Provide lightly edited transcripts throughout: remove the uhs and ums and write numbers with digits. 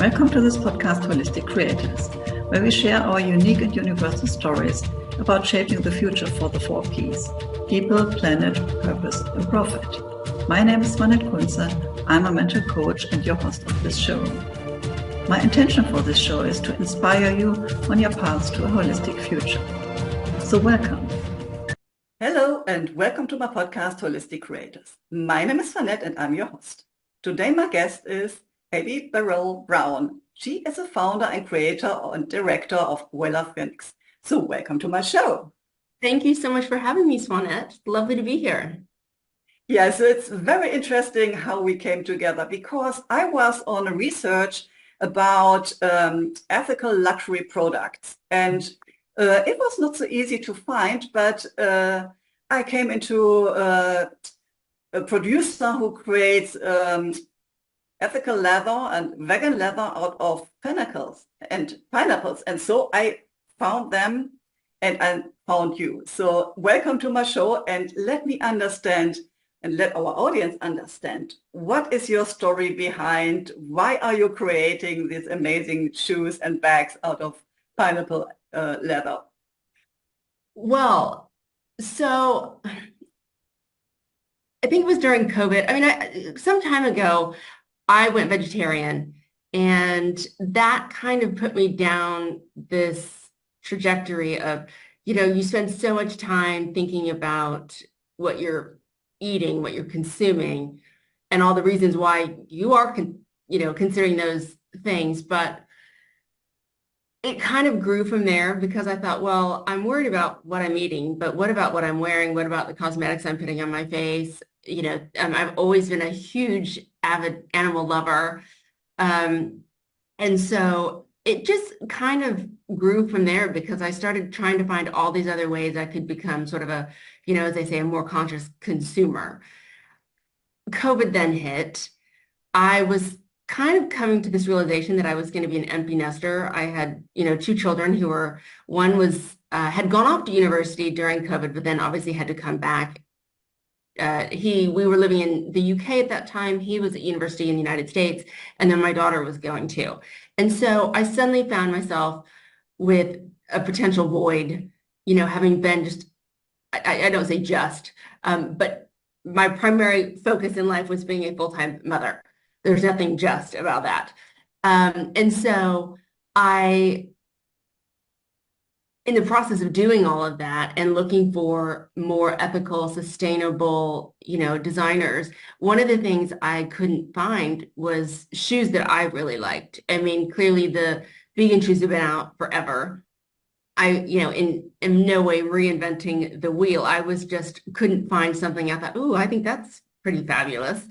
Welcome to this podcast, Holistic Creators, where we share our unique and universal stories about shaping the future for the 4Ps: people, planet, purpose, and profit. My name is SwanetteKuntze. I'm a mental coach and your host of this show. My intention for this show is to inspire you on your path to a holistic future. So welcome. Hello and welcome to my podcast, Holistic Creators. My name is Swanette and I'm your host. Today my guest is Barroll Brown. She is a founder and creator and director of Willa Phoenix. So welcome to my show. Thank you so much for having me, Swanette. Lovely to be here. Yes, it's very interesting how we came together because I was on a research about ethical luxury products, and it was not so easy to find, but I came into a producer who creates ethical leather and vegan leather out of pineapples, and so I found them and I found you. So welcome to my show, and let me understand and let our audience understand, what is your story behind, why are you creating these amazing shoes and bags out of pineapple leather? Well, so I think it was during COVID. I mean, some time ago, I went vegetarian, and that kind of put me down this trajectory of, you spend so much time thinking about what you're eating, what you're consuming, and all the reasons why you are, considering those things. But it kind of grew from there because I thought, well, I'm worried about what I'm eating, but what about what I'm wearing? What about the cosmetics I'm putting on my face? I've always been a huge avid animal lover. And so it just kind of grew from there because I started trying to find all these other ways I could become sort of a, as they say, a more conscious consumer. COVID then hit. I was kind of coming to this realization that I was going to be an empty nester. I had, two children one was, had gone off to university during COVID, but then obviously had to come back. We were living in the UK at that time. He was at university in the United States, and then my daughter was going too. And so I suddenly found myself with a potential void, having been I don't say but my primary focus in life was being a full-time mother. There's nothing just about that. And so in the process of doing all of that and looking for more ethical, sustainable, designers, one of the things I couldn't find was shoes that I really liked. I mean, clearly the vegan shoes have been out forever. In no way reinventing the wheel. I was just couldn't find something. I thought, ooh, I think that's pretty fabulous.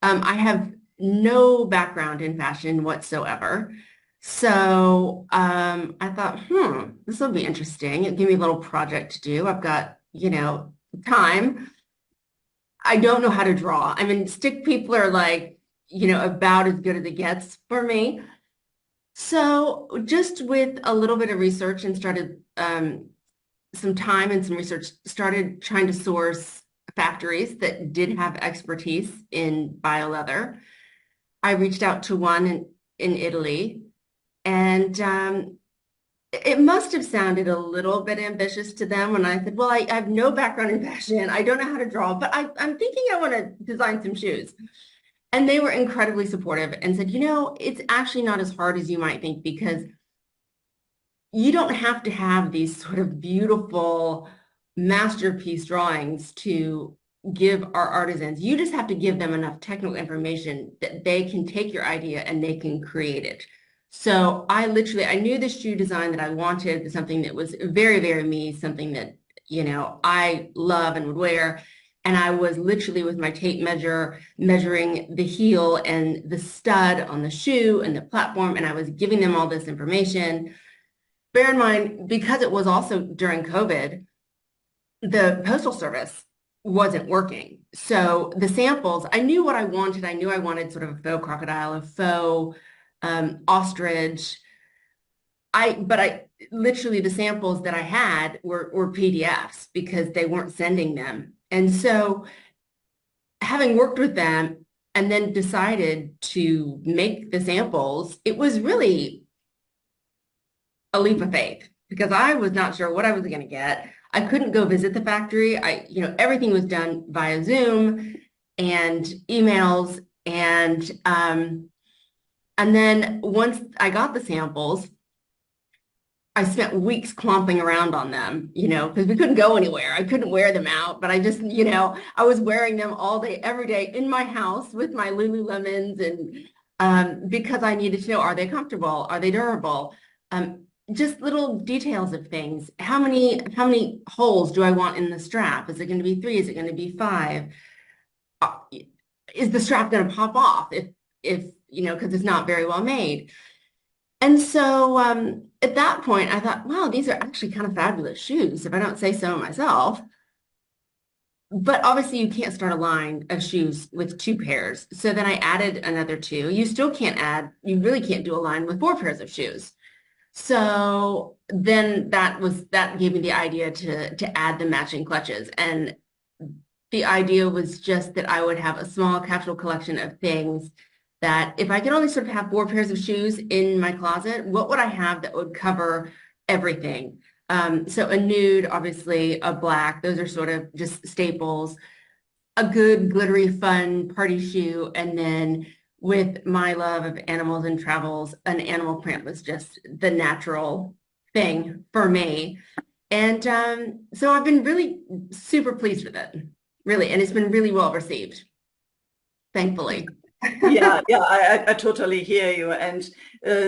I have no background in fashion whatsoever. So I thought, this will be interesting. It'll give me a little project to do. I've got, time. I don't know how to draw. I mean, stick people are like, about as good as it gets for me. So just with a little bit of research and started some time and some research, started trying to source factories that did have expertise in bioleather. I reached out to one in Italy, and it must have sounded a little bit ambitious to them when I said, well, I have no background in fashion. I don't know how to draw, but I'm thinking I want to design some shoes. And they were incredibly supportive and said, it's actually not as hard as you might think, because you don't have to have these sort of beautiful masterpiece drawings to give our artisans. You just have to give them enough technical information that they can take your idea and they can create it. So I knew the shoe design that I wanted, something that was very, very me, something that, I love and would wear. And I was literally with my tape measure, measuring the heel and the stud on the shoe and the platform. And I was giving them all this information. Bear in mind, because it was also during COVID, the postal service wasn't working. So the samples, I knew what I wanted. I knew I wanted sort of a faux crocodile, a faux ostrich. But literally the samples that I had were PDFs because they weren't sending them. And so having worked with them, and then decided to make the samples, it was really a leap of faith because I was not sure what I was going to get. I couldn't go visit the factory. Everything was done via Zoom and emails. And then once I got the samples, I spent weeks clomping around on them, because we couldn't go anywhere. I couldn't wear them out, but I just, I was wearing them all day, every day in my house with my Lululemons, and because I needed to know, are they comfortable? Are they durable? Just little details of things. How many holes do I want in the strap? Is it going to be 3? Is it going to be 5? Is the strap going to pop off if because it's not very well made? And so at that point, I thought, wow, these are actually kind of fabulous shoes, if I don't say so myself. But obviously, you can't start a line of shoes with 2 pairs. So then I added another 2. You really can't do a line with 4 pairs of shoes. So then that gave me the idea to add the matching clutches. And the idea was just that I would have a small capsule collection of things that if I could only sort of have 4 pairs of shoes in my closet, what would I have that would cover everything? So a nude, obviously, a black, those are sort of just staples, a good glittery, fun party shoe, and then with my love of animals and travels, an animal print was just the natural thing for me. And so I've been really super pleased with it, really, and it's been really well received, thankfully. Yeah, I totally hear you. And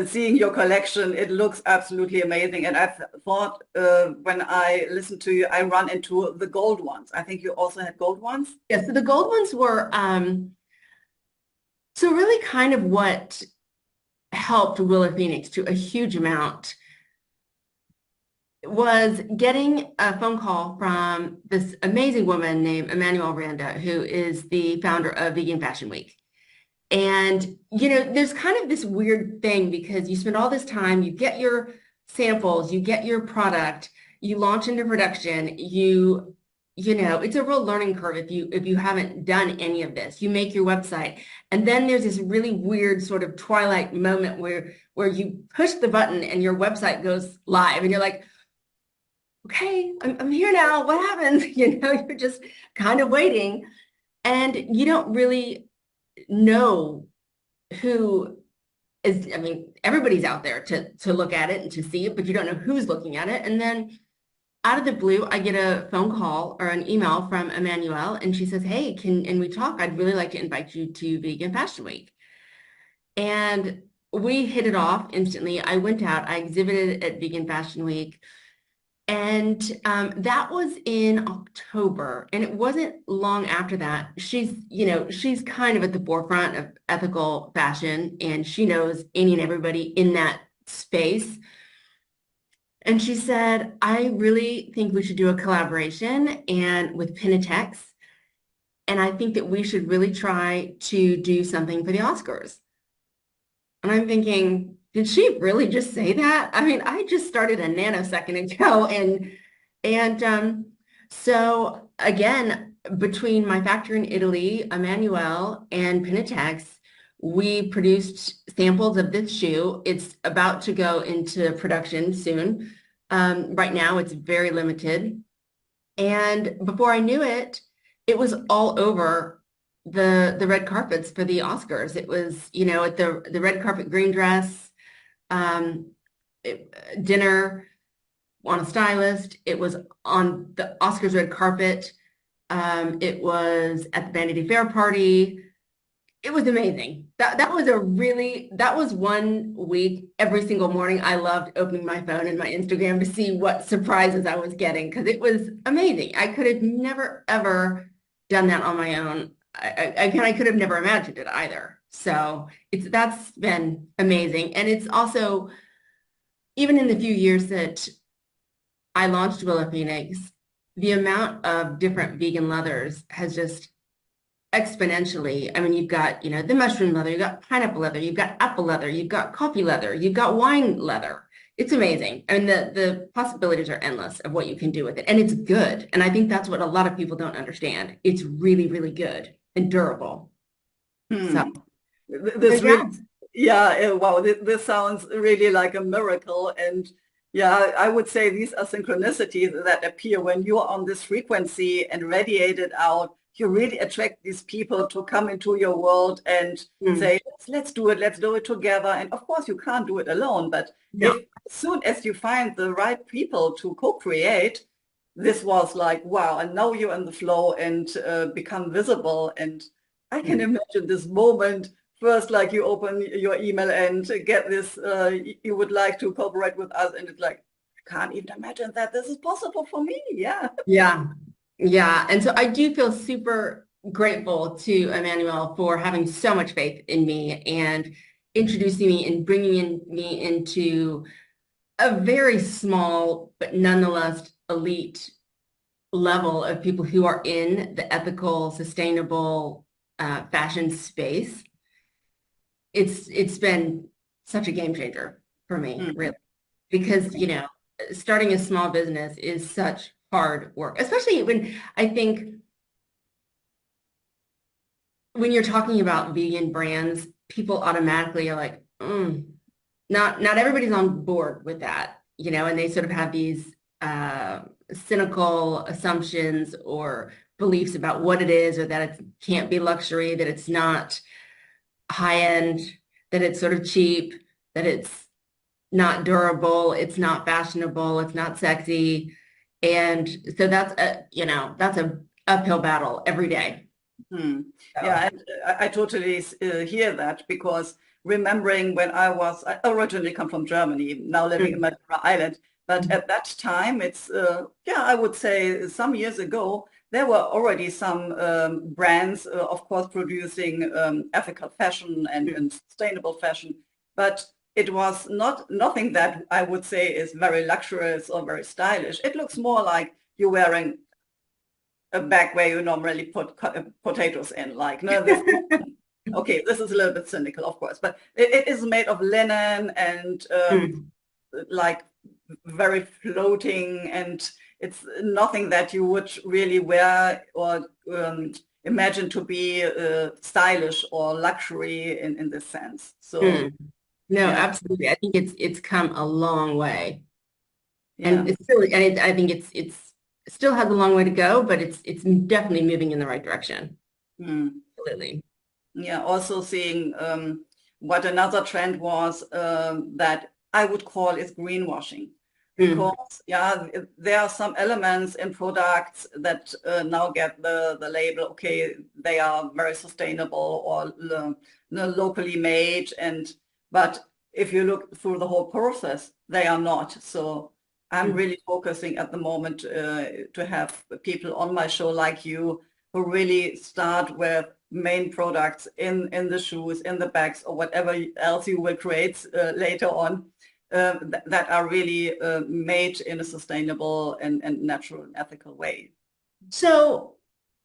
seeing your collection, it looks absolutely amazing. And I thought when I listen to you, I run into the gold ones. I think you also had gold ones. Yeah, so the gold ones were so really kind of what helped Willa Phoenix to a huge amount was getting a phone call from this amazing woman named Emmanuelle Randa, who is the founder of Vegan Fashion Week. And, there's kind of this weird thing because you spend all this time, you get your samples, you get your product, you launch into production, it's a real learning curve if you haven't done any of this. You make your website, and then there's this really weird sort of twilight moment where you push the button and your website goes live, and you're like, okay, I'm here now. What happens? You're just kind of waiting, and you don't really know who is, everybody's out there to look at it and to see it, but you don't know who's looking at it. And then out of the blue, I get a phone call or an email from Emmanuelle, and she says, hey, can we talk? I'd really like to invite you to Vegan Fashion Week. And we hit it off instantly. I went out, I exhibited at Vegan Fashion Week. And that was in October, and it wasn't long after that. She's kind of at the forefront of ethical fashion, and she knows any and everybody in that space. And she said, I really think we should do a collaboration and with Penitex, and I think that we should really try to do something for the Oscars. And I'm thinking, did she really just say that? I just started a nanosecond ago, and so again, between my factory in Italy, Emmanuelle, and Penitex, we produced samples of this shoe. It's about to go into production soon. Right now, it's very limited, and before I knew it, it was all over the red carpets for the Oscars. It was, at the red carpet green dress. Dinner on a stylist. It was on the Oscars red carpet. It was at the Vanity Fair party. It was amazing. That was 1 week. Every single morning, I loved opening my phone and my Instagram to see what surprises I was getting because it was amazing. I could have never, ever done that on my own. I could have never imagined it either. So that's been amazing. And it's also, even in the few years that I launched Willa Phoenix, the amount of different vegan leathers has just exponentially. You've got, the mushroom leather, you've got pineapple leather, you've got apple leather, you've got coffee leather, you've got wine leather. It's amazing. The possibilities are endless of what you can do with it. And it's good. And I think that's what a lot of people don't understand. It's really, really good and durable. So, Hmm. so This really, yeah. yeah, wow, this sounds really like a miracle. And yeah, I would say these are synchronicities that appear when you're on this frequency and radiate it out. You really attract these people to come into your world and Mm. say, let's do it together. And of course, you can't do it alone, but No. if as soon as you find the right people to co-create, this was like, wow, and now you're in the flow and become visible. And I can imagine this moment first, like you open your email and get this, you would like to cooperate with us. And it's like, I can't even imagine that this is possible for me. Yeah. Yeah. Yeah. And so I do feel super grateful to Emmanuel for having so much faith in me and introducing me and me into a very small, but nonetheless elite level of people who are in the ethical, sustainable fashion space. It's been such a game changer for me, Mm. really, because starting a small business is such hard work, especially when I think when you're talking about vegan brands, people automatically are like, not everybody's on board with that, and they sort of have these cynical assumptions or beliefs about what it is, or that it can't be luxury, that it's not high end, that it's sort of cheap, that it's not durable, it's not fashionable, it's not sexy. And so that's a uphill battle every day. Hmm. So, Yeah, and I totally hear that because remembering when I originally come from Germany, now living in mm, Madeira Island, but at that time, yeah, I would say some years ago, there were already some brands, of course, producing ethical fashion mm, and sustainable fashion, but it was nothing that I would say is very luxurious or very stylish. It looks more like you're wearing a bag where you normally put potatoes in. Like, no, this, okay, this is a little bit cynical, of course, but it is made of linen and mm. like very floating, and it's nothing that you would really wear or imagine to be stylish or luxury in this sense. So Mm. No, yeah, absolutely. I think it's come a long way, yeah. and I think it's still has a long way to go, but it's definitely moving in the right direction. Mm. Absolutely. Yeah, also seeing what another trend was that I would call is greenwashing. Mm, Because yeah, there are some elements in products that now get the label, okay, they are very sustainable or locally made, and but if you look through the whole process, they are not. So I'm mm, really focusing at the moment to have people on my show like you who really start with main products in the shoes, in the bags, or whatever else you will create later on, that are really made in a sustainable and natural and ethical way. So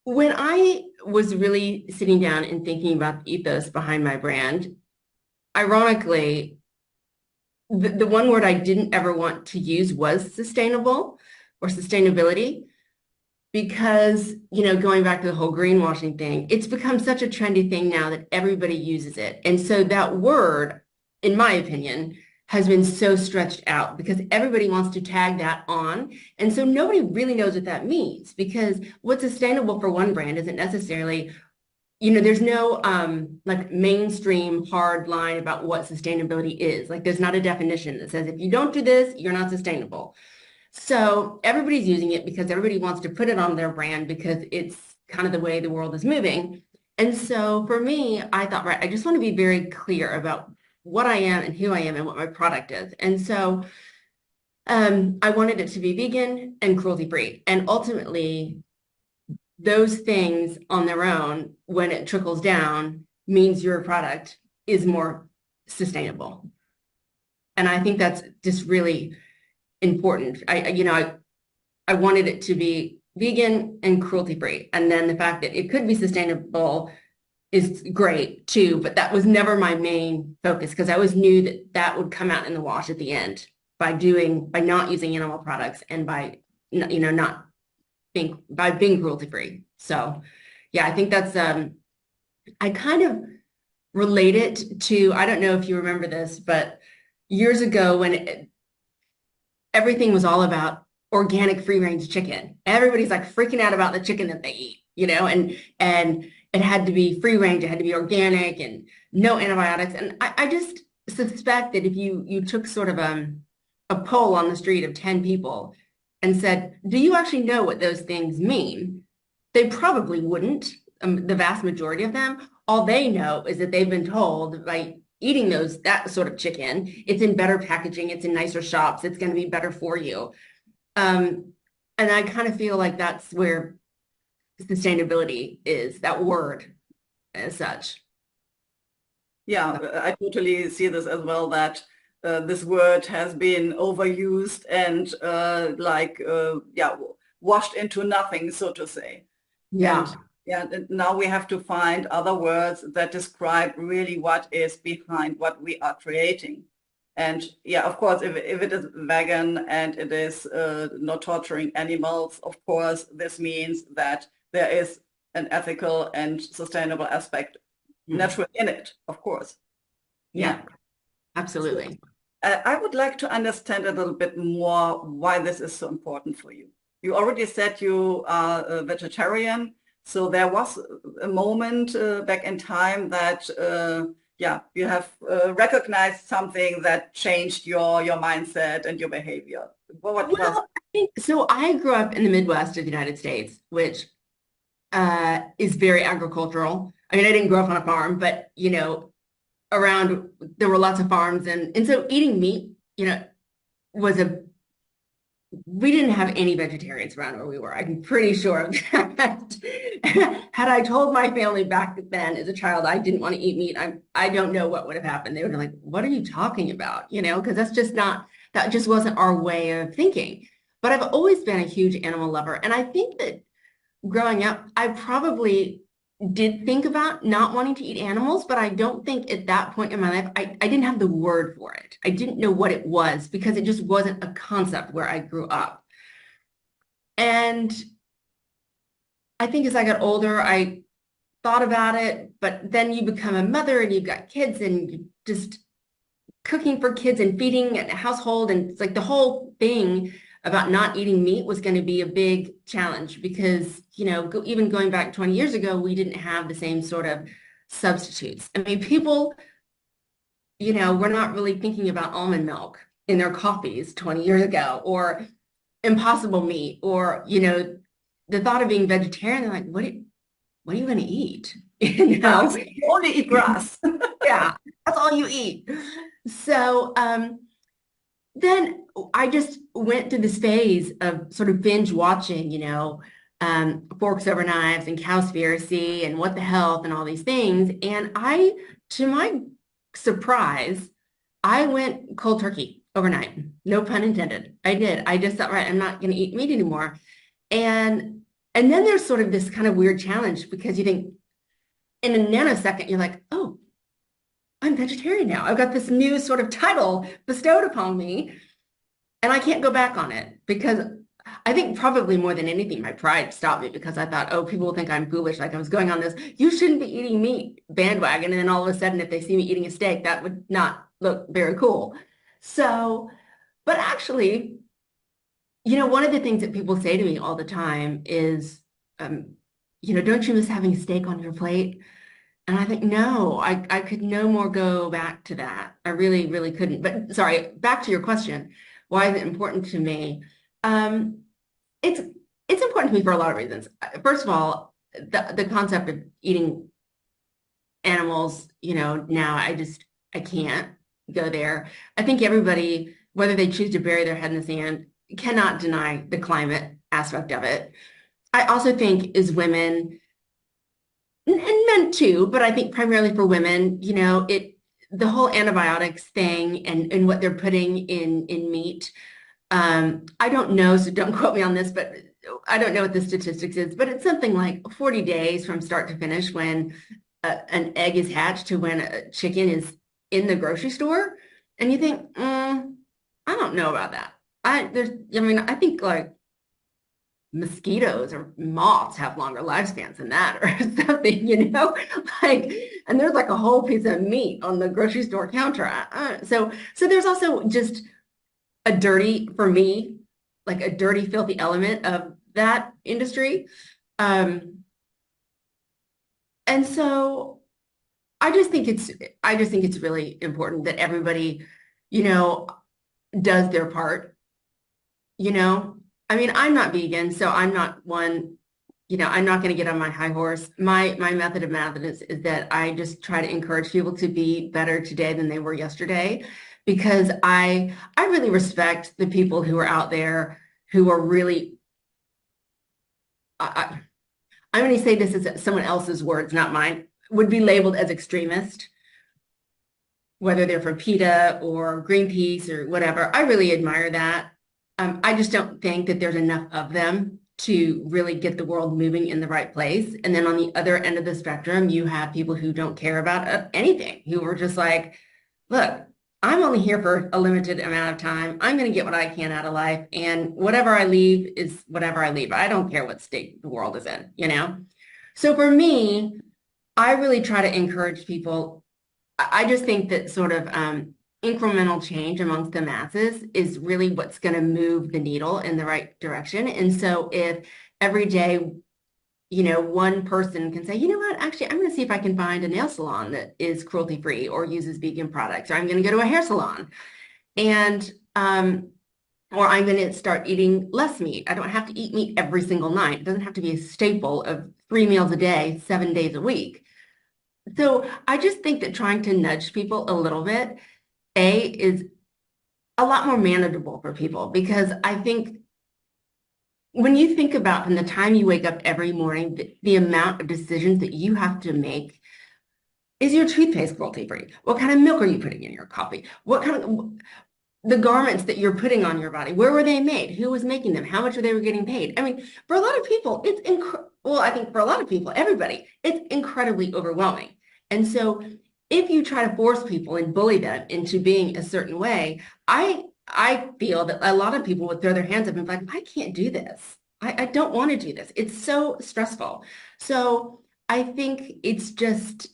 when I was really sitting down and thinking about the ethos behind my brand, ironically, the one word I didn't ever want to use was sustainable or sustainability because, going back to the whole greenwashing thing, it's become such a trendy thing now that everybody uses it. And so that word, in my opinion, has been so stretched out because everybody wants to tag that on. And so nobody really knows what that means because what's sustainable for one brand isn't necessarily, there's no like mainstream hard line about what sustainability is. Like there's not a definition that says if you don't do this, you're not sustainable. So everybody's using it because everybody wants to put it on their brand because it's kind of the way the world is moving. And so for me, I thought, right, I just want to be very clear about what I am and who I am and what my product is. And so I wanted it to be vegan and cruelty-free. And ultimately, those things on their own, when it trickles down, means your product is more sustainable. And I think that's just really important. I wanted it to be vegan and cruelty free. And then the fact that it could be sustainable is great too, but that was never my main focus because I always knew that that would come out in the wash at the end by not using animal products and not being cruelty free. So yeah, I think I kind of relate it to, I don't know if you remember this, but years ago when everything was all about organic free range chicken, everybody's like freaking out about the chicken that they eat, and it had to be free range, it had to be organic and no antibiotics. And I just suspect that if you took sort of a poll on the street of 10 people and said, do you actually know what those things mean? They probably wouldn't. The vast majority of them, all they know is that they've been told by eating that sort of chicken, it's in better packaging, it's in nicer shops, it's going to be better for you. And I kind of feel like that's where sustainability is, that word as such. Yeah, I totally see this as well, that this word has been overused and yeah, washed into nothing, so to say. Yeah. And yeah, and now we have to find other words that describe really what is behind what we are creating. And yeah, of course, if it is vegan and it is not torturing animals, of course, this means that there is an ethical and sustainable aspect natural in it, of course. Yeah, So, absolutely. I would like to understand a little bit more why this is so important for you. You already said you are a vegetarian, so there was a moment back in time that, yeah, you have recognized something that changed your mindset and your behavior. What was? Well, I think so. I grew up in the Midwest of the United States, which is very agricultural. I mean, I didn't grow up on a farm, but around there were lots of farms, and so eating meat, was we didn't have any vegetarians around where we were. I'm pretty sure of that. Had I told my family back then as a child I didn't want to eat meat, I don't know what would have happened. They would have been like, "What are you talking about?" Because that just wasn't our way of thinking. But I've always been a huge animal lover, and I think that growing up, I probably did think about not wanting to eat animals, but I don't think at that point in my life, I didn't have the word for it. I didn't know what it was because it just wasn't a concept where I grew up. And I think as I got older, I thought about it, but then you become a mother and you've got kids and you just cooking for kids and feeding a household. And it's like the whole thing about not eating meat was going to be a big challenge because, even going back 20 years ago, we didn't have the same sort of substitutes. I mean, people, were not really thinking about almond milk in their coffees 20 years ago or impossible meat or, the thought of being vegetarian, they're like, what are you going to eat? Grass. You only eat grass. Yeah, that's all you eat. So then I just went through this phase of sort of binge watching, Forks Over Knives and Cowspiracy and What the Health and all these things. And to my surprise, I went cold turkey overnight. No pun intended. I did. I just thought, right, I'm not going to eat meat anymore. And then there's sort of this kind of weird challenge because you think in a nanosecond, you're like, oh, I'm vegetarian now. I've got this new sort of title bestowed upon me, and I can't go back on it because I think probably more than anything, my pride stopped me because I thought, oh, people will think I'm foolish. Like I was going on this, you shouldn't be eating meat bandwagon. And then all of a sudden, if they see me eating a steak, that would not look very cool. So, but actually, one of the things that people say to me all the time is, don't you miss having steak on your plate? And I think, no, I could no more go back to that. I really, really couldn't. But sorry, back to your question. Why is it important to me? It's important to me for a lot of reasons. First of all, the concept of eating animals, now I can't go there. I think everybody, whether they choose to bury their head in the sand, cannot deny the climate aspect of it. I also think as women, and men too, but I think primarily for women, the whole antibiotics thing and what they're putting in meat. I don't know, so don't quote me on this, but I don't know what the statistics is, but it's something like 40 days from start to finish when an egg is hatched to when a chicken is in the grocery store. And you think, I don't know about that. I think like mosquitoes or moths have longer lifespans than that or something, like, and there's like a whole piece of meat on the grocery store counter. So there's also just for me, like a dirty, filthy element of that industry. And so I just think it's really important that everybody, does their part, I mean, I'm not vegan, so I'm not one, I'm not going to get on my high horse. My method of madness is that I just try to encourage people to be better today than they were yesterday, because I really respect the people who are out there who are really, I'm going to say this as someone else's words, not mine, would be labeled as extremist, whether they're from PETA or Greenpeace or whatever. I really admire that. I just don't think that there's enough of them to really get the world moving in the right place. And then on the other end of the spectrum, you have people who don't care about anything, who are just like, look, I'm only here for a limited amount of time. I'm going to get what I can out of life. And whatever I leave is whatever I leave. I don't care what state the world is in, So for me, I really try to encourage people. I just think that sort of incremental change amongst the masses is really what's going to move the needle in the right direction. And so if every day, one person can say, you know what, actually, I'm going to see if I can find a nail salon that is cruelty-free or uses vegan products, or I'm going to go to a hair salon, and or I'm going to start eating less meat. I don't have to eat meat every single night. It doesn't have to be a staple of 3 meals a day, 7 days a week. So I just think that trying to nudge people a little bit, is a lot more manageable for people, because I think when you think about from the time you wake up every morning, the amount of decisions that you have to make. Is your toothpaste cruelty-free? What kind of milk are you putting in your coffee? What kind of the garments that you're putting on your body, where were they made? Who was making them? How much were they getting paid? I mean, for a lot of people, I think for a lot of people, everybody, it's incredibly overwhelming. And so if you try to force people and bully them into being a certain way, I feel that a lot of people would throw their hands up and be like, I can't do this. I don't want to do this. It's so stressful. So I think it's just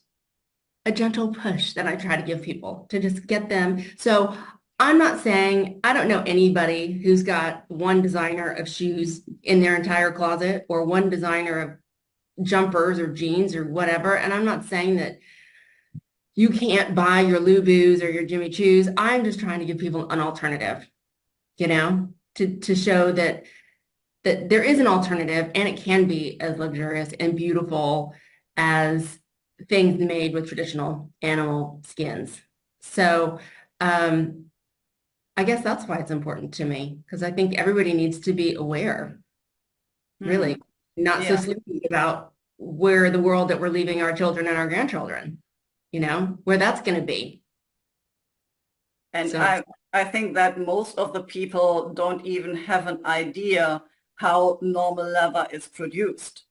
a gentle push that I try to give people to just get them. So I'm not saying, I don't know anybody who's got one designer of shoes in their entire closet or one designer of jumpers or jeans or whatever. And I'm not saying that you can't buy your Lubus or your Jimmy Choos. I'm just trying to give people an alternative, to show that there is an alternative, and it can be as luxurious and beautiful as things made with traditional animal skins. So I guess that's why it's important to me, because I think everybody needs to be aware, really, not so sleepy about where the world that we're leaving our children and our grandchildren, where that's going to be. And so, I think that most of the people don't even have an idea how normal leather is produced.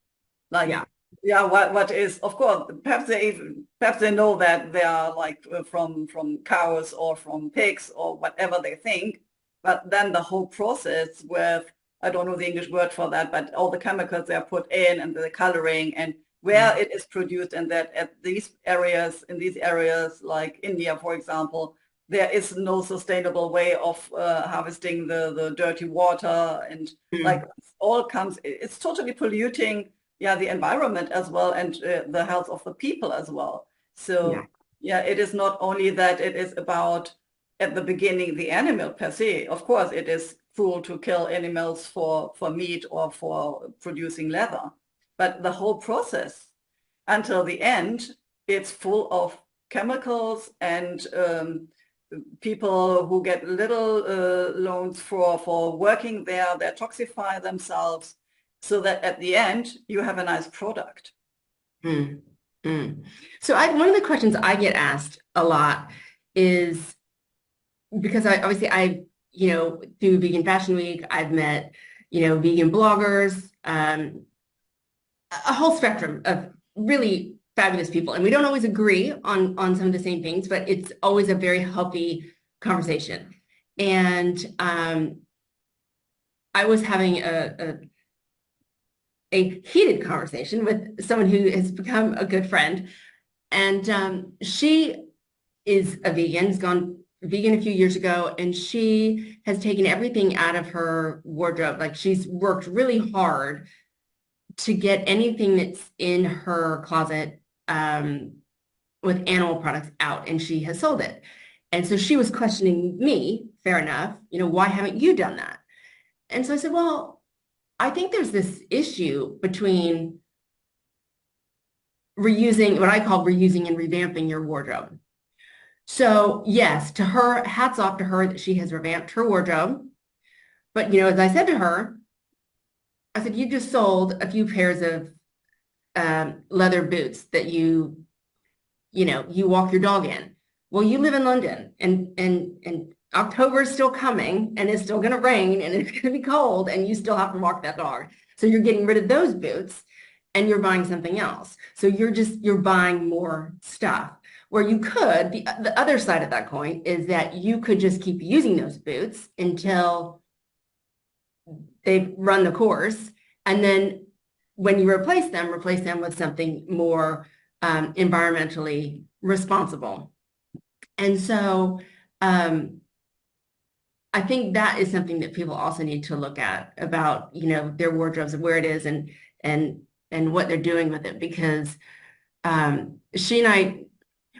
Like, what is, of course, perhaps they know that they are like from cows or from pigs or whatever they think, but then the whole process with, I don't know the English word for that, but all the chemicals they are put in and the coloring and where it is produced, and that in these areas like India, for example, there is no sustainable way of harvesting the dirty water, and like all comes, it's totally polluting the environment as well, and the health of the people as well. So it is not only that it is about at the beginning the animal per se. Of course, it is cruel to kill animals for meat or for producing leather, but the whole process until the end, it's full of chemicals, and people who get little loans for working there, they toxify themselves, so that at the end you have a nice product. So one of the questions I get asked a lot is, because I through Vegan Fashion Week, I've met, vegan bloggers, a whole spectrum of really fabulous people. And we don't always agree on some of the same things, but it's always a very healthy conversation. And I was having a heated conversation with someone who has become a good friend. And she is a vegan, has gone vegan a few years ago, and she has taken everything out of her wardrobe. Like she's worked really hard to get anything that's in her closet with animal products out, and she has sold it. And so she was questioning me, fair enough, why haven't you done that? And so I said, well, I think there's this issue between reusing, what I call reusing and revamping your wardrobe. So yes, to her, hats off to her that she has revamped her wardrobe. But, as I said to her, I said, you just sold a few pairs of leather boots that you walk your dog in. Well, you live in London, and October is still coming, and it's still going to rain, and it's going to be cold, and you still have to walk that dog. So you're getting rid of those boots, and you're buying something else. So you're buying more stuff. Where you could, the other side of that coin is that you could just keep using those boots until they've run the course, and then when you replace them with something more environmentally responsible. And so I think that is something that people also need to look at about, their wardrobes and where it is and what they're doing with it, because she and I,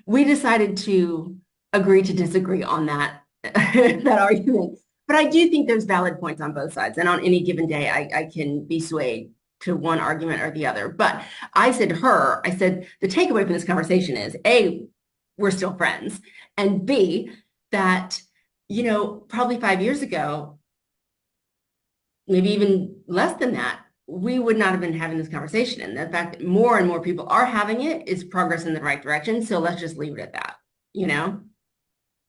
we decided to agree to disagree on that that argument. But I do think there's valid points on both sides. And on any given day, I can be swayed to one argument or the other. But I said to her, I said, the takeaway from this conversation is, A, we're still friends. And B, that, probably 5 years ago, maybe even less than that, we would not have been having this conversation. And the fact that more and more people are having it is progress in the right direction. So let's just leave it at that,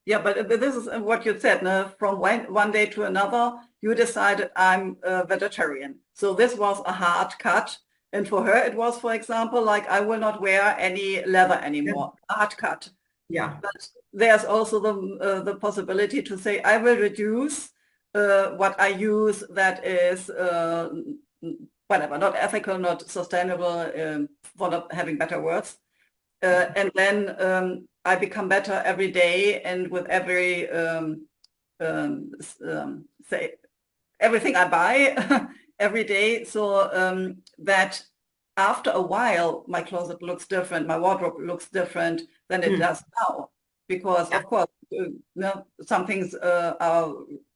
Yeah, but this is what you said. No? From one day to another, you decided I'm a vegetarian. So this was a hard cut. And for her, it was, for example, like I will not wear any leather anymore. Yeah. A hard cut. Yeah. But there's also the possibility to say I will reduce what I use that is whatever, not ethical, not sustainable, for not having better words. And then I become better every day, and with every say everything I buy every day, so that after a while my closet looks different, my wardrobe looks different than it does now, because of course some things are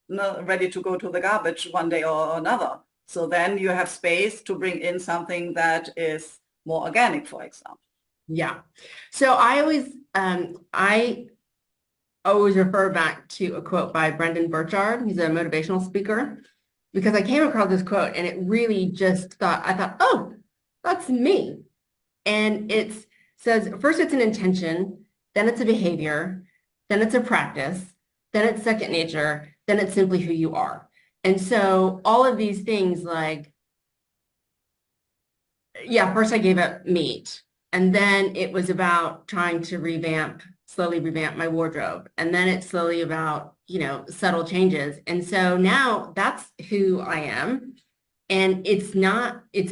not ready to go to the garbage one day or another. So then you have space to bring in something that is more organic, for example. Yeah. So I always refer back to a quote by Brendan Burchard. He's a motivational speaker, because I came across this quote and it really just I thought, oh, that's me. And it says, first it's an intention, then it's a behavior, then it's a practice, then it's second nature, then it's simply who you are. And so all of these things, like, yeah, first I gave up meat. And then it was about trying to slowly revamp my wardrobe. And then it's slowly about, subtle changes. And so now that's who I am. And it's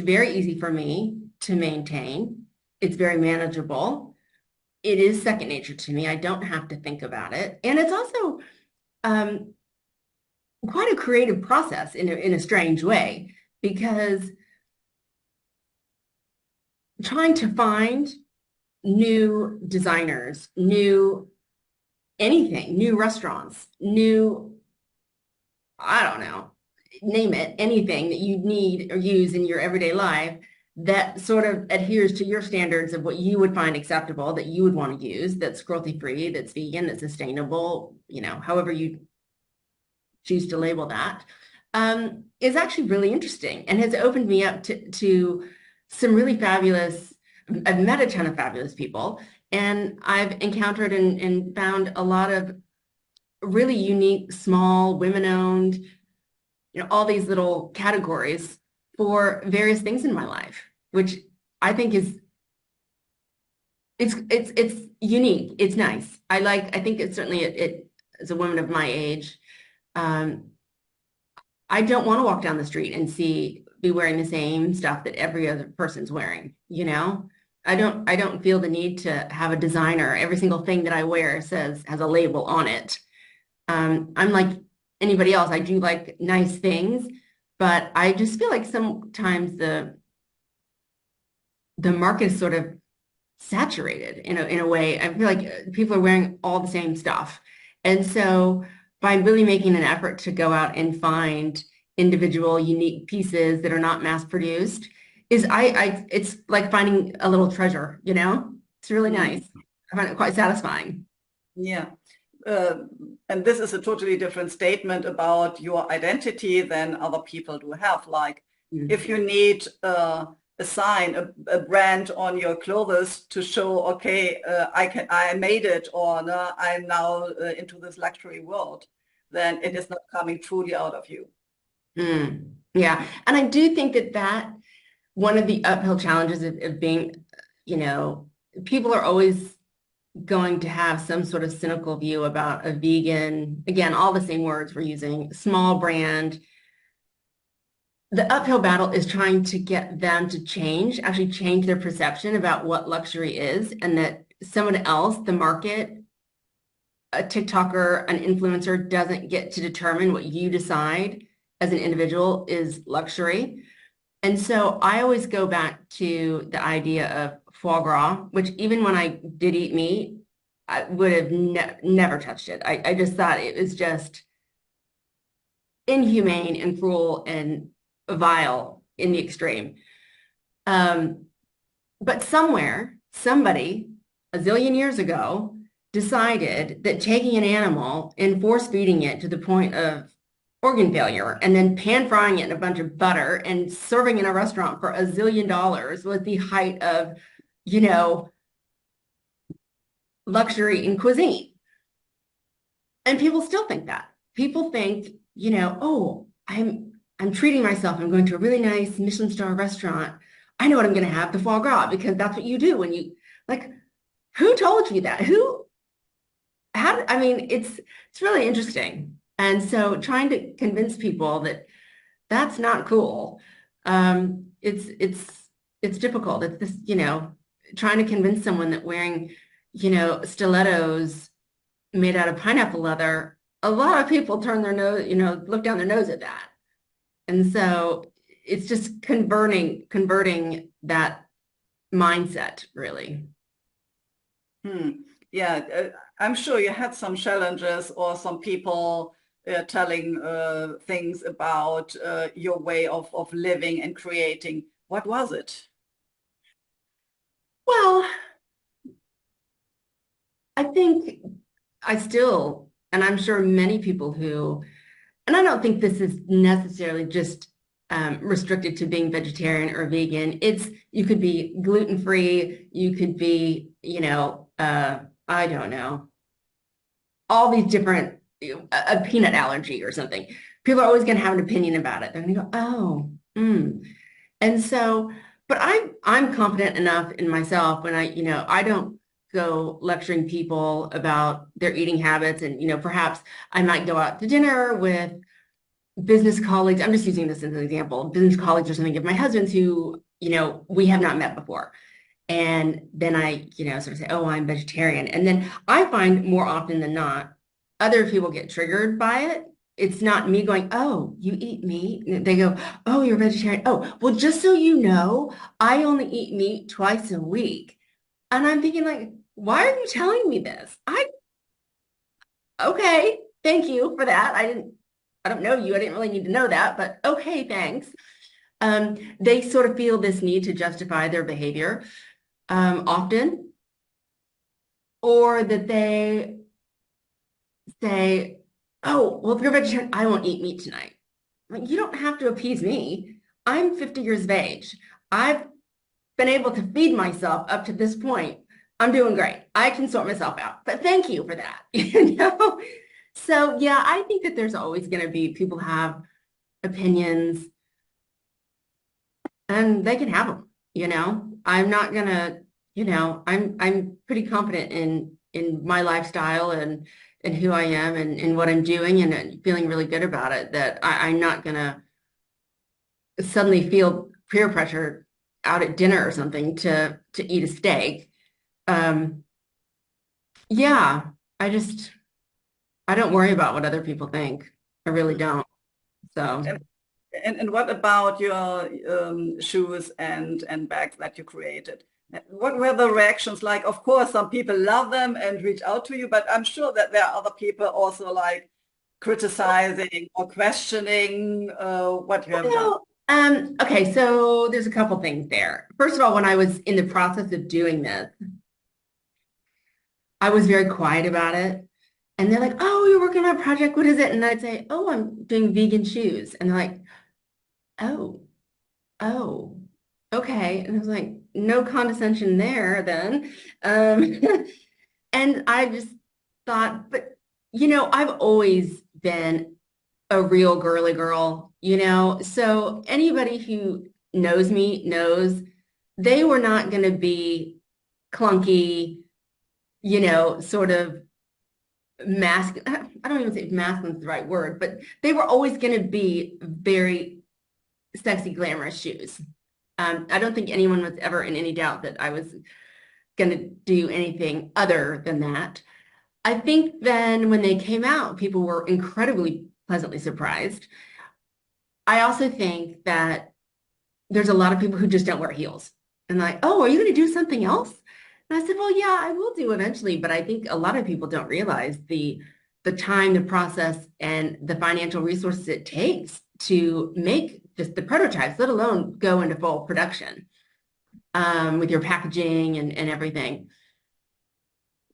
very easy for me to maintain. It's very manageable. It is second nature to me. I don't have to think about it. And it's also quite a creative process in a strange way, because trying to find new designers, new restaurants, I don't know, name it, anything that you need or use in your everyday life that sort of adheres to your standards of what you would find acceptable, that you would want to use, that's cruelty-free, that's vegan, that's sustainable, however you choose to label that, is actually really interesting and has opened me up to some really fabulous, I've met a ton of fabulous people, and I've encountered and found a lot of really unique, small, women-owned, all these little categories for various things in my life, which I think it's unique. It's nice. I think it's certainly it as a woman of my age, I don't want to walk down the street and see be wearing the same stuff that every other person's wearing, you know? I don't feel the need to have a designer. Every single thing that I wear has a label on it. I'm like anybody else. I do like nice things, but I just feel like sometimes the market is sort of saturated in a way. I feel like people are wearing all the same stuff. And so by really making an effort to go out and find individual unique pieces that are not mass produced it's like finding a little treasure, you know? It's really nice. I find it quite satisfying. Yeah. Uh, and this is a totally different statement about your identity than other people do have. Like if you need a sign, a brand on your clothes to show, okay, I made it, or no, I'm now into this luxury world, then it is not coming truly out of you. Yeah. And I do think that one of the uphill challenges of being, you know, people are always going to have some sort of cynical view about a vegan, again, all the same words we're using, small brand. The uphill battle is trying to get them to actually change their perception about what luxury is, and that someone else, the market, a TikToker, an influencer, doesn't get to determine what you decide as an individual is luxury. And so I always go back to the idea of foie gras, which even when I did eat meat, I would have never touched it. I just thought it was just inhumane and cruel and vile in the extreme. But somebody, a zillion years ago, decided that taking an animal and force feeding it to the point of organ failure and then pan frying it in a bunch of butter and serving in a restaurant for $1 zillion was the height of, you know, luxury in cuisine. And people still think that. People think, you know, oh, I'm treating myself. I'm going to a really nice Michelin star restaurant. I know what I'm going to have, the foie gras, because that's what you do when you, like, who told you that? I mean, it's really interesting. And so trying to convince people that that's not cool, it's difficult. It's this, you know, trying to convince someone that wearing, you know, stilettos made out of pineapple leather, a lot of people turn their nose, you know, look down their nose at that. And so it's just converting that mindset, really. Yeah, I'm sure you had some challenges or some people telling things about your way of living and creating. What was it? Well, I think and I'm sure many people and I don't think this is necessarily just restricted to being vegetarian or vegan. You could be gluten-free, you could be, you know, I don't know, all these different, a peanut allergy or something. People are always going to have an opinion about it. They're going to go, oh, And so, but I'm confident enough in myself when I don't go lecturing people about their eating habits. And, you know, perhaps I might go out to dinner with business colleagues. I'm just using this as an example, business colleagues or something of my husband's who, you know, we have not met before. And then I, you know, sort of say, oh, I'm vegetarian. And then I find more often than not, other people get triggered by it. It's not me going, oh, you eat meat. And they go, oh, you're vegetarian. Oh, well, just so you know, I only eat meat twice a week. And I'm thinking like, why are you telling me this? Okay, thank you for that. I don't know you. I didn't really need to know that, but okay, thanks. They sort of feel this need to justify their behavior often, or that they say, oh, well, if you're vegetarian, I won't eat meat tonight. Like, you don't have to appease me. I'm 50 years of age. I've been able to feed myself up to this point. I'm doing great. I can sort myself out. But thank you for that. You know? So yeah, I think that there's always going to be people have opinions and they can have them, you know. I'm not gonna, you know, I'm pretty confident in my lifestyle and who I am and what I'm doing and feeling really good about it that I'm not gonna suddenly feel peer pressure out at dinner or something to eat a steak. Um, yeah, I just I don't worry about what other people think. I really don't. So. And, and what about your shoes and bags that you created? What were the reactions like? Of course, some people love them and reach out to you, but I'm sure that there are other people also like criticizing or questioning what you have done. Well, okay, so there's a couple things there. First of all, when I was in the process of doing this, I was very quiet about it. And they're like, oh, you're working on a project. What is it? And I'd say, oh, I'm doing vegan shoes. And they're like, oh, oh, okay. And I was like, no condescension there then. Um, and I just thought, but I've always been a real girly girl, so anybody who knows me knows they were not going to be clunky, sort of I don't even say masculine is the right word, but they were always going to be very sexy, glamorous shoes. I don't think anyone was ever in any doubt that I was going to do anything other than that. I think then when they came out, people were incredibly pleasantly surprised. I also think that there's a lot of people who just don't wear heels. And like, oh, are you going to do something else? And I said, well, yeah, I will do eventually, but I think a lot of people don't realize the time, the process, and the financial resources it takes to make just the prototypes, let alone go into full production with your packaging and everything.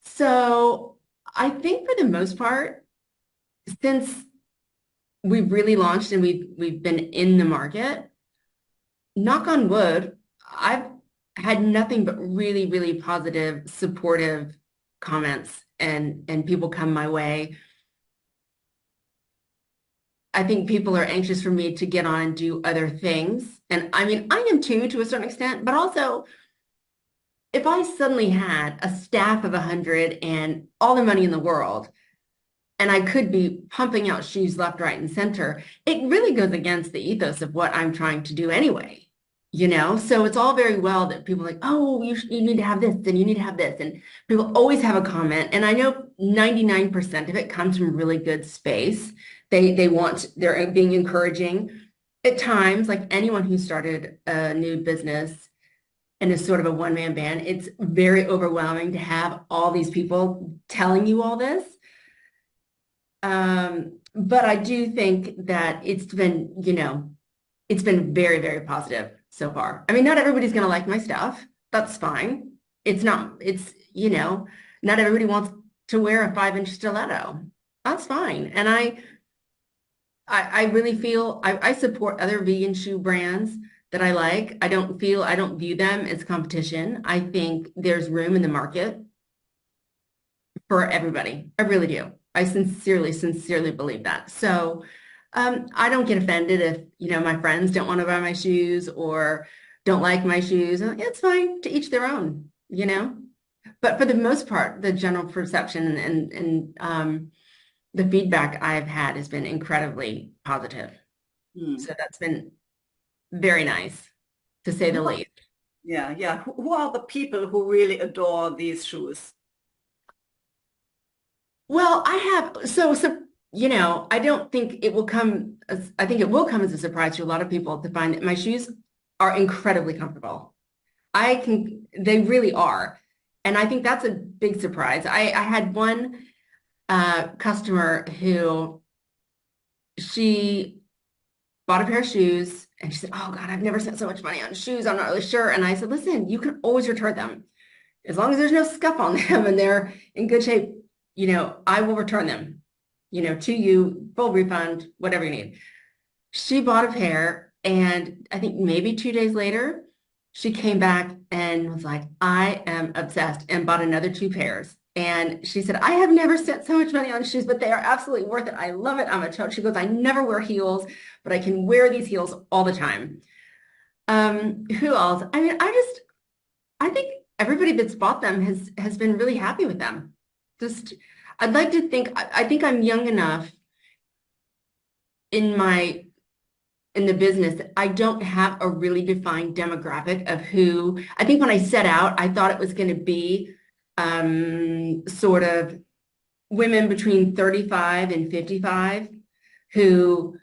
So I think for the most part, since we've really launched and we've been in the market, knock on wood, I've had nothing but really, really positive, supportive comments and people come my way. I think people are anxious for me to get on and do other things. And I mean, I am too, to a certain extent, but also if I suddenly had a staff of 100 and all the money in the world, and I could be pumping out shoes left, right, and center, it really goes against the ethos of what I'm trying to do anyway. So it's all very well that people are like, oh, you need to have this and you need to have this. And people always have a comment. And I know 99% of it comes from really good space. They're being encouraging. At times, like anyone who started a new business and is sort of a one-man band, it's very overwhelming to have all these people telling you all this. But I do think that it's been very, very positive so far. I mean, not everybody's going to like my stuff. That's fine. Not everybody wants to wear a 5-inch stiletto. That's fine. And I really feel I support other vegan shoe brands that I like. I don't view them as competition. I think there's room in the market for everybody. I really do. I sincerely, sincerely believe that. So I don't get offended if, my friends don't want to buy my shoes or don't like my shoes. It's fine, to each their own. But for the most part, the general perception and the feedback I've had has been incredibly positive. So that's been very nice, to say the least. Yeah, yeah. Who are the people who really adore these shoes? Well, I don't think it will come I think it will come as a surprise to a lot of people to find that my shoes are incredibly comfortable. They really are. And I think that's a big surprise. I had one customer who she bought a pair of shoes and she said, oh God, I've never spent so much money on shoes. I'm not really sure. And I said, listen, you can always return them. As long as there's no scuff on them and they're in good shape, I will return them, to you, full refund, whatever you need. She bought a pair and I think maybe 2 days later, she came back and was like, I am obsessed, and bought another 2 pairs. And she said, I have never spent so much money on shoes, but they are absolutely worth it. I love it. I'm a tote. She goes, I never wear heels, but I can wear these heels all the time. Who else? I mean, I think everybody that's bought them has been really happy with them. I'd like to think, I think I'm young enough in in the business that I don't have a really defined demographic of who, I think when I set out, I thought it was going to be sort of women between 35 and 55 who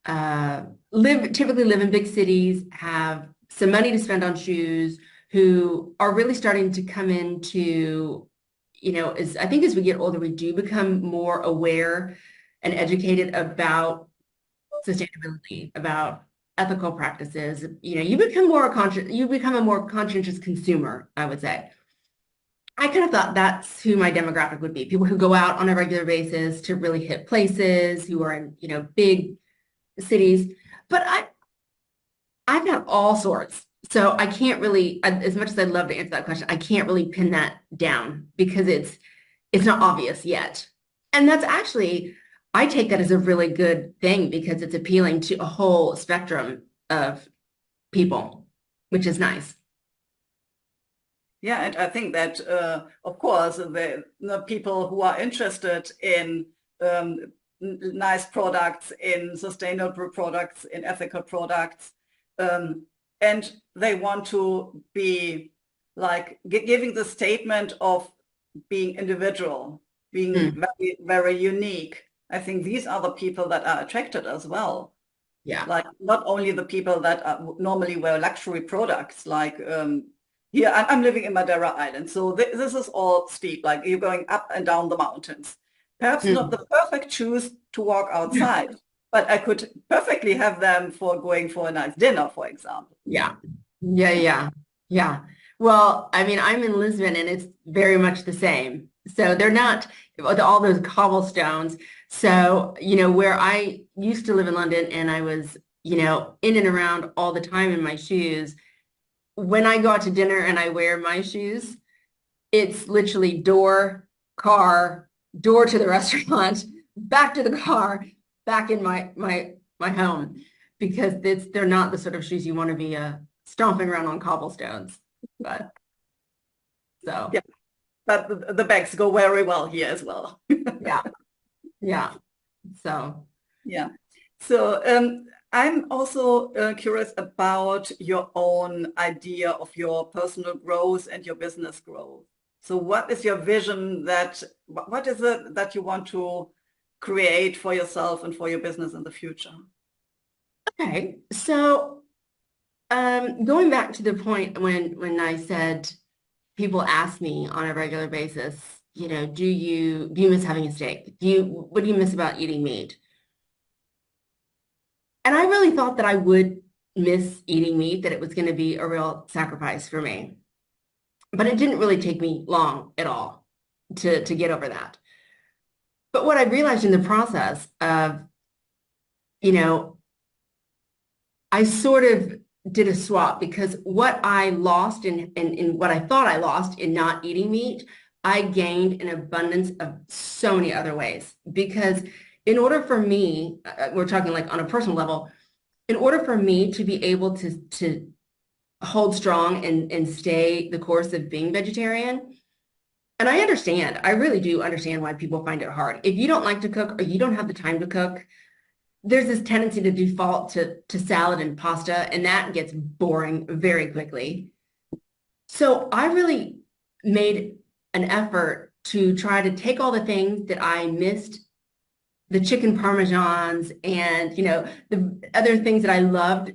typically live in big cities, have some money to spend on shoes, who are really starting to come into, I think as we get older, we do become more aware and educated about sustainability, about ethical practices. You become a more conscientious consumer, I would say. I kind of thought that's who my demographic would be. People who go out on a regular basis to really hit places, who are in, big cities. But I've got all sorts. So I can't really, as much as I'd love to answer that question, I can't really pin that down because it's not obvious yet. And that's actually, I take that as a really good thing because it's appealing to a whole spectrum of people, which is nice. Yeah, and I think that, of course, the people who are interested in nice products, in sustainable products, in ethical products, and they want to be like giving the statement of being individual, being very, very unique. I think these are the people that are attracted as well. Yeah. Like not only the people that normally wear luxury products, like here I'm living in Madeira Island, so this is all steep, like you're going up and down the mountains. Perhaps not the perfect shoes to walk outside, but I could perfectly have them for going for a nice dinner, for example. Yeah. Yeah, yeah, yeah. Well, I mean, I'm in Lisbon and it's very much the same. So they're not with all those cobblestones. So, where I used to live in London and I was, in and around all the time in my shoes, when I go out to dinner and I wear my shoes, it's literally door, car, door to the restaurant, back to the car, back in my home, because they're not the sort of shoes you want to be stomping around on cobblestones. But so Yeah, but the bags go very well here as well. yeah, yeah. So Yeah. So I'm also curious about your own idea of your personal growth and your business growth. So what is your vision what is it that you want to create for yourself and for your business in the future? okay, so going back to the point when I said people ask me on a regular basis, do you miss having a steak? What do you miss about eating meat? And I really thought that I would miss eating meat, that it was going to be a real sacrifice for me. But it didn't really take me long at all to get over that. But what I realized in the process of, I sort of did a swap because what I lost in what I thought I lost in not eating meat, I gained an abundance of so many other ways. Because in order for me, we're talking like on a personal level, in order for me to be able to hold strong and stay the course of being vegetarian, and I really do understand why people find it hard. If you don't like to cook or you don't have the time to cook, there's this tendency to default to salad and pasta, and that gets boring very quickly. So I really made an effort to try to take all the things that I missed, the chicken parmesans and, the other things that I loved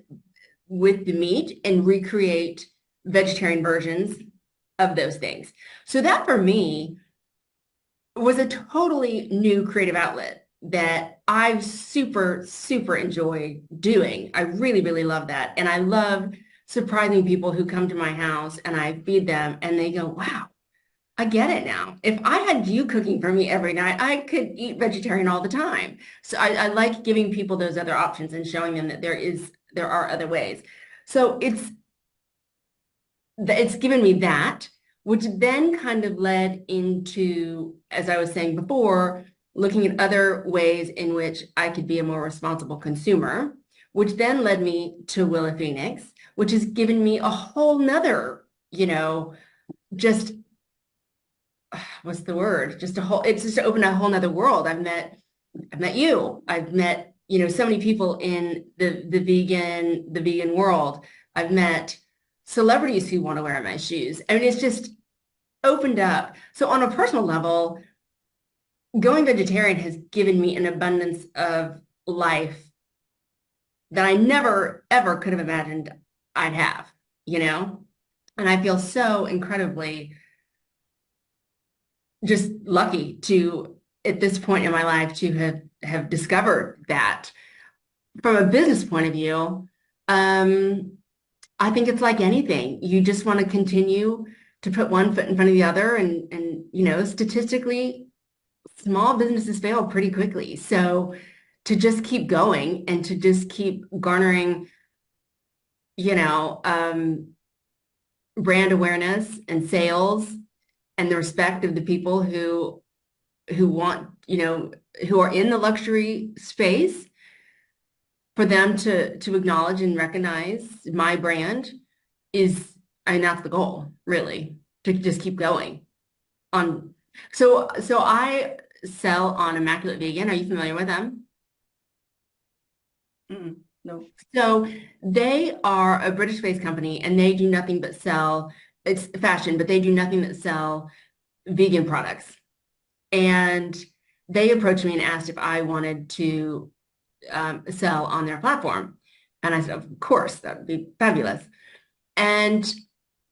with the meat, and recreate vegetarian versions of those things. So that for me was a totally new creative outlet that I super, super enjoy doing. I really, really love that. And I love surprising people who come to my house and I feed them and they go, wow, I get it now. If I had you cooking for me every night, I could eat vegetarian all the time. So I like giving people those other options and showing them that there are other ways. So it's given me that, which then kind of led into, as I was saying before, looking at other ways in which I could be a more responsible consumer, which then led me to Willa Phoenix, which has given me a whole nother, just what's the word? It's just opened a whole nother world. I've met you. I've met so many people in the vegan world. I've met celebrities who want to wear my shoes. I mean, it's just opened up. So on a personal level, going vegetarian has given me an abundance of life that I never, ever could have imagined I'd have, And I feel so incredibly just lucky to, at this point in my life, to have discovered that. From a business point of view, I think it's like anything. You just want to continue to put one foot in front of the other, and statistically, small businesses fail pretty quickly. So to just keep going and to just keep garnering, brand awareness and sales and the respect of the people who want, who are in the luxury space, for them to acknowledge and recognize my brand is, I mean, that's the goal, really, to just keep going. So I sell on Immaculate Vegan. Are you familiar with them? No. So they are a British-based company, and they do nothing but sell, it's fashion, but they do nothing but sell vegan products. And they approached me and asked if I wanted to sell on their platform. And I said, of course, that would be fabulous. And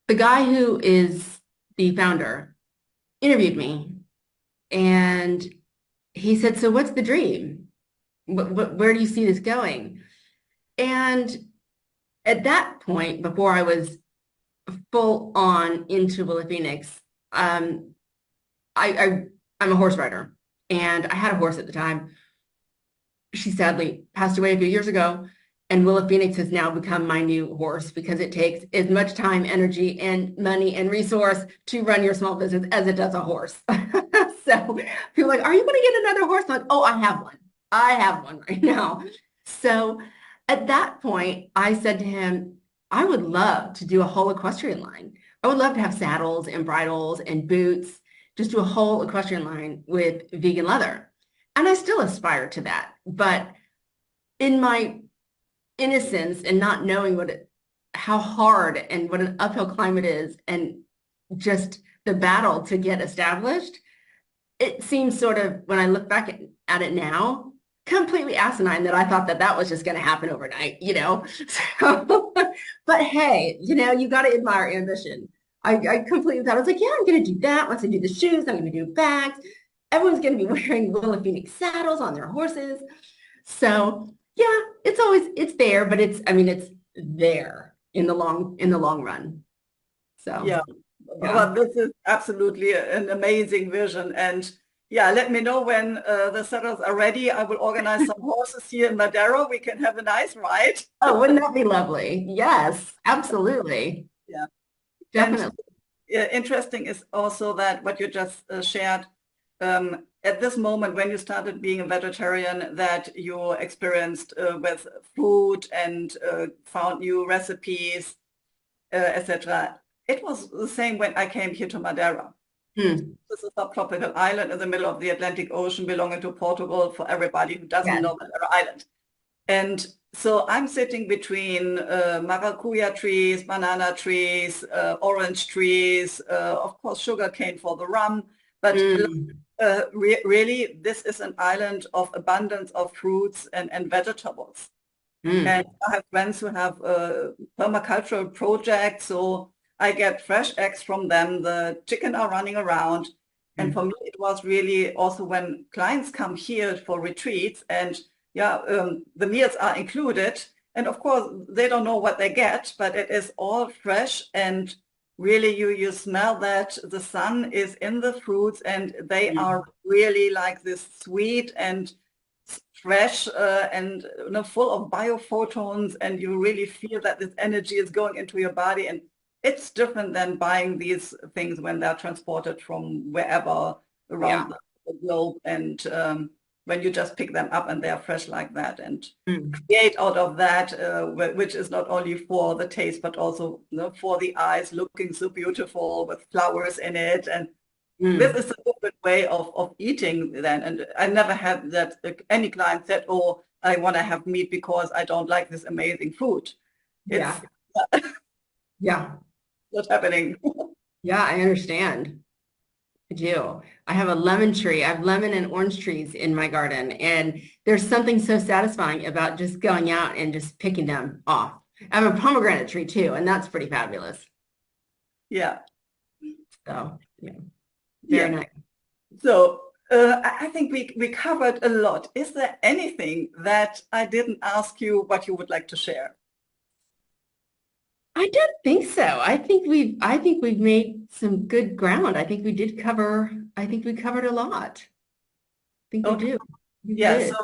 the guy who is the founder interviewed me, and he said, so what's the dream? Where do you see this going? And at that point, before I was full on into Willa Phoenix, I'm a horse rider, and I had a horse at the time. She sadly passed away a few years ago, and Willa Phoenix has now become my new horse, because it takes as much time, energy, and money and resource to run your small business as it does a horse. So people are like, are you going to get another horse? I'm like, oh, I have one. I have one right now. So at that point, I said to him, I would love to do a whole equestrian line. I would love to have saddles and bridles and boots, just do a whole equestrian line with vegan leather. And I still aspire to that. But in my innocence and not knowing how hard and what an uphill climb it is, and just the battle to get established, it seems sort of, when I look back at it now, completely asinine that I thought that was just going to happen overnight, So, but hey, you got to admire ambition. I completely thought, I was like, yeah, I'm going to do that. Once I do the shoes, I'm going to do bags. Everyone's going to be wearing Willa Phoenix saddles on their horses. So yeah, it's there, but it's there in the long run. So yeah. Well, this is absolutely an amazing vision. And yeah, let me know when the saddles are ready. I will organize some horses here in Madeira. We can have a nice ride. Oh, wouldn't that be lovely? Yes, absolutely. Yeah. Definitely. And interesting is also that what you just shared, at this moment when you started being a vegetarian, that you experienced with food and found new recipes, etc. It was the same when I came here to Madeira. This is a subtropical island in the middle of the Atlantic Ocean, belonging to Portugal, for everybody who doesn't know Madeira Island. And so I'm sitting between maracuja trees, banana trees, orange trees, of course, sugarcane for the rum. But really, this is an island of abundance of fruits and vegetables. And I have friends who have permacultural projects, so I get fresh eggs from them. The chicken are running around. And for me, it was really also when clients come here for retreats, and the meals are included. And of course, they don't know what they get, but it is all fresh. And really, you smell that the sun is in the fruits, and they are really like this sweet and fresh and full of biophotons. And you really feel that this energy is going into your body. And it's different than buying these things when they're transported from wherever around the globe. And when you just pick them up and they're fresh like that, and create out of that, which is not only for the taste, but also for the eyes, looking so beautiful with flowers in it. And this is a different way of eating then. And I never had that any client said, oh, I want to have meat because I don't like this amazing food. Yeah. It's Yeah. not happening. Yeah, I understand. I do. I have a lemon tree. I have lemon and orange trees in my garden, and there's something so satisfying about just going out and just picking them off. I have a pomegranate tree too, and that's pretty fabulous. Yeah. So, yeah, very Yeah. nice. So I think we covered a lot. Is there anything that I didn't ask you what you would like to share? I don't think so. I think we've made some good ground. I think we did cover, I think we covered a lot. I think we Okay. do. We Yeah. did. So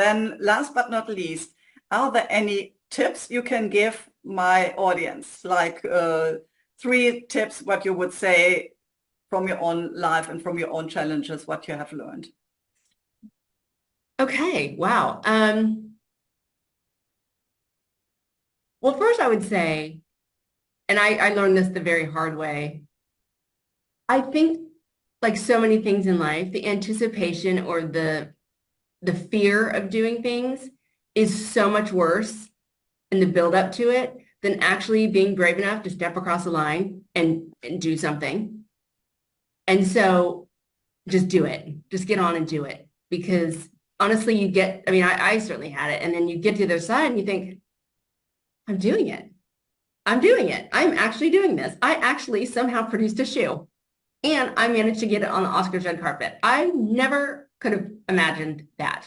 then last but not least, are there any tips you can give my audience? Like 3 tips, what you would say from your own life and from your own challenges, what you have learned? Okay. Wow. Well, first I would say, and I learned this the very hard way. I think like so many things in life, the anticipation or the fear of doing things is so much worse in the build up to it than actually being brave enough to step across the line and do something. And so just do it. Just get on and do it. Because honestly, you get, I mean, I certainly had it. And then you get to the other side and you think, I'm doing it. I'm doing it. I'm actually doing this. I actually somehow produced a shoe and I managed to get it on the Oscars red carpet. I never could have imagined that.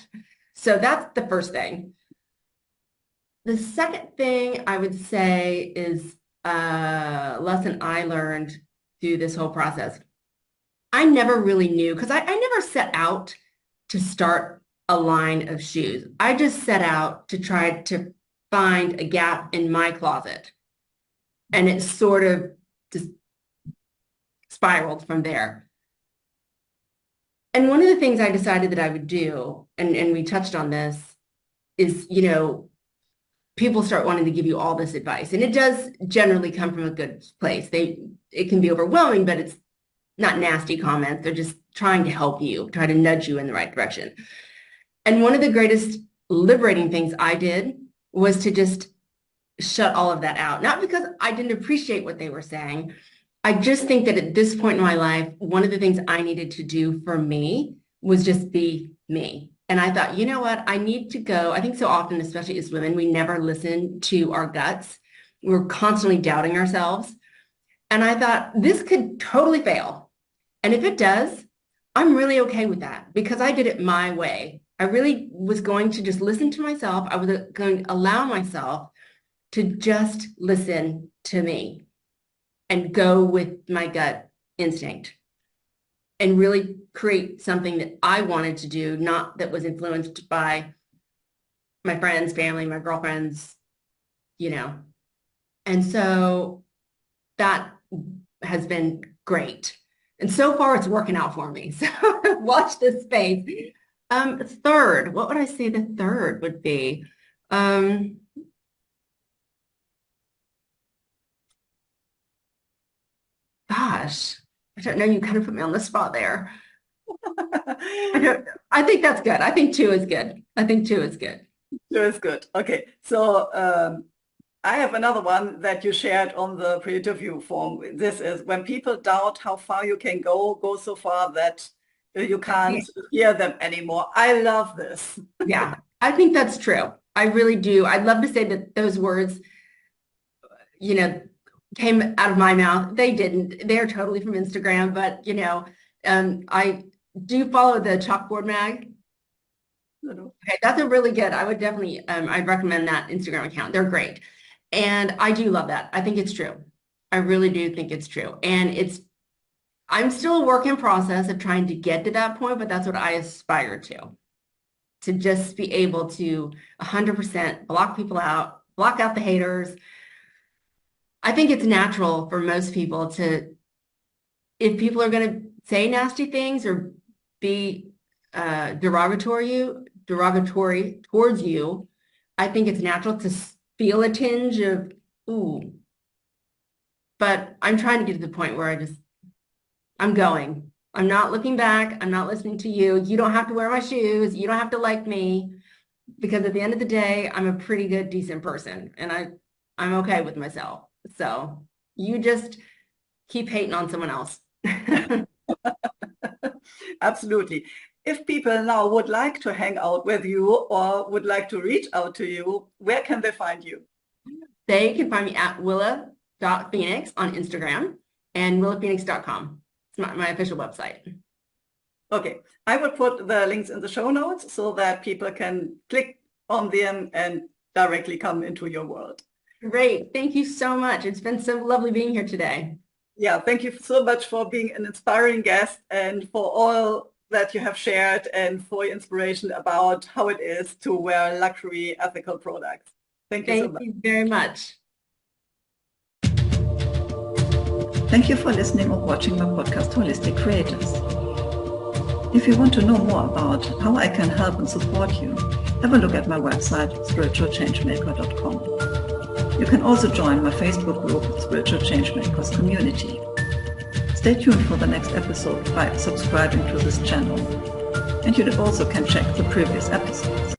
So that's the first thing. The second thing I would say is a lesson I learned through this whole process. I never really knew because I never set out to start a line of shoes. I just set out to try to find a gap in my closet. And it sort of just spiraled from there. And one of the things I decided that I would do, and we touched on this, is, you know, people start wanting to give you all this advice. And it does generally come from a good place. It can be overwhelming, but it's not nasty comments. They're just trying to help you, try to nudge you in the right direction. And one of the greatest liberating things I did was to just shut all of that out. Not because I didn't appreciate what they were saying. I just think that at this point in my life, one of the things I needed to do for me was just be me. And I thought, you know what? I need to go. I think so often, especially as women, we never listen to our guts. We're constantly doubting ourselves. And I thought this could totally fail. And if it does, I'm really okay with that because I did it my way. I really was going to just listen to myself. I was going to allow myself to just listen to me and go with my gut instinct and really create something that I wanted to do, not that was influenced by my friends, family, my girlfriends, you know. And so that has been great. And so far it's working out for me. So watch this space. Third, what would I say the third would be? Gosh, I don't know. You kind of put me on the spot there. I think that's good. I think two is good. I think two is good. Sure, it's good. Okay, so I have another one that you shared on the pre-interview form. This is when people doubt how far you can go so far that you can't hear them anymore. I love this. Yeah, I think that's true. I really do. I'd love to say that those words, you know, came out of my mouth. They didn't. They're totally from Instagram, but you know, I do follow the Chalkboard Mag. Okay, that's a really good. I would definitely, I'd recommend that Instagram account. They're great. And I do love that. I think it's true. I really do think it's true. And I'm still a work in process of trying to get to that point, but that's what I aspire to just be able to 100% block people out, block out the haters. I think it's natural for most people to, if people are going to say nasty things or be derogatory towards you, I think it's natural to feel a tinge of, ooh. But I'm trying to get to the point where I'm going. I'm not looking back. I'm not listening to you. You don't have to wear my shoes. You don't have to like me, because at the end of the day, I'm a pretty good, decent person, and I'm okay with myself. So you just keep hating on someone else. Absolutely. If people now would like to hang out with you or would like to reach out to you, where can they find you? They can find me at willa.phoenix on Instagram and willaphoenix.com. It's my official website. Okay, I will put the links in the show notes so that people can click on them and directly come into your world. Great. Thank you so much. It's been so lovely being here today. Yeah, thank you so much for being an inspiring guest and for all that you have shared and for your inspiration about how it is to wear luxury ethical products. Thank you so much. Thank you very much. Thank you for listening or watching my podcast, Holistic Creators. If you want to know more about how I can help and support you, have a look at my website, spiritualchangemaker.com. You can also join my Facebook group, Spiritual Changemakers Community. Stay tuned for the next episode by subscribing to this channel. And you also can check the previous episodes.